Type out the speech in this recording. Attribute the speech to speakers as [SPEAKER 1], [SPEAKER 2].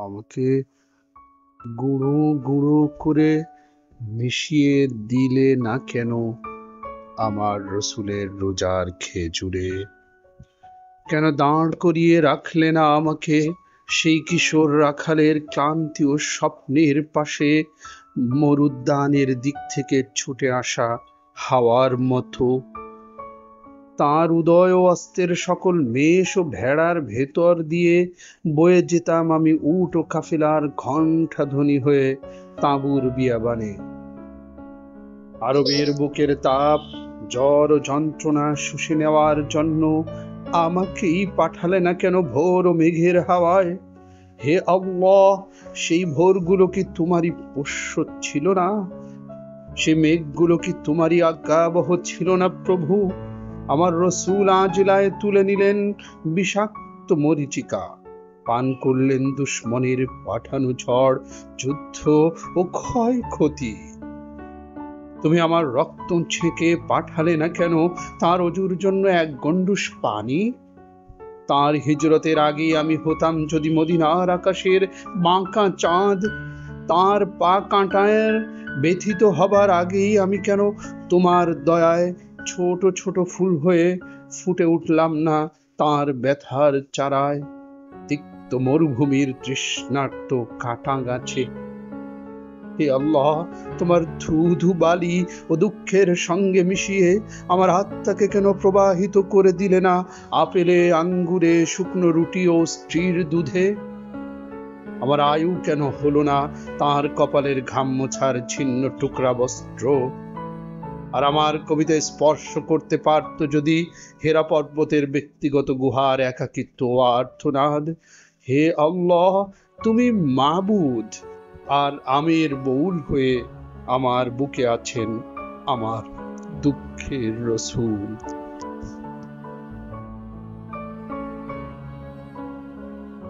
[SPEAKER 1] আমাকে গুঁড়ো গুঁড়ো করে মিশিয়ে দিলে না কেন আমার রসুলের রোজার খেজুরে? কেন দাঁড় করিয়ে রাখলে না আমাকে সেই কিশোর রাখালের ক্লান্তি ও স্বপ্নের পাশে, মরুদ্যানের দিক থেকে ছুটে আসা হাওয়ার মতো? তার উদয় ও অস্তের সকল মেষ ও ভেড়ার ভেতর দিয়ে বয়ে যেতাম আমি উট ও কাফেলার ঘণ্টাধ্বনি হয়ে তাঁবুর বিয়াবানে। আরবের বুকের তাপ, জ্বর ও যন্ত্রণা শুষে নেওয়ার জন্য আমাকেই পাঠালে না কেন ভোর ও মেঘের হাওয়ায়? হে আল্লাহ, সেই ভোরগুলো কি তোমারই পোষ্য ছিল না? সে মেঘগুলো কি তোমারই আজ্ঞাবহ ছিল না প্রভু? আমার রসুল আজলায় তুলে নিলেন বিষাক্ত মরীচিকা, পান করলেন দুশ্মনের পাঠানো ঝড়, যুদ্ধ ও ক্ষয়ক্ষতি। তুমি আমার রক্ত ছেঁকে পাঠালে না কেন তার অজুর জন্য এক গণ্ডূষ পানি? তার হিজরতের আগে আমি হতাম যদি মদিনার আকাশের বাঁকা চাঁদ, তার পা কাঁটায় ব্যথিত হবার আগেই আমি কেন তোমার দয়ায় ছোট ছোট ফুল হয়ে ফুটে উঠলাম না তার ব্যথার চারায়, তিক্ত মরুভূমির তৃষ্ণার্ত কাটা গাছে? হে আল্লাহ, তোমার ধুধু বালি ও দুঃখের সঙ্গে মিশিয়ে আমার আত্মাকে কেন প্রবাহিত করে দিলে না আপেলে, আঙ্গুরে, শুকনো রুটি ও স্ত্রীর দুধে? আমার আয়ু কেন হলো না তার কপালের ঘাম মোছার ছিন্ন টুকরা বস্ত্র? আর আমার কবিতায় স্পর্শ করতে পারত যদি হেরা পর্বতের ব্যক্তিগত গুহার একাকিত্ব আর্তনাদ। হে আল্লাহ, তুমি মাবুদ, আর আমের বউল হয়ে আমার বুকে আছেন আমার দুঃখের রসুল।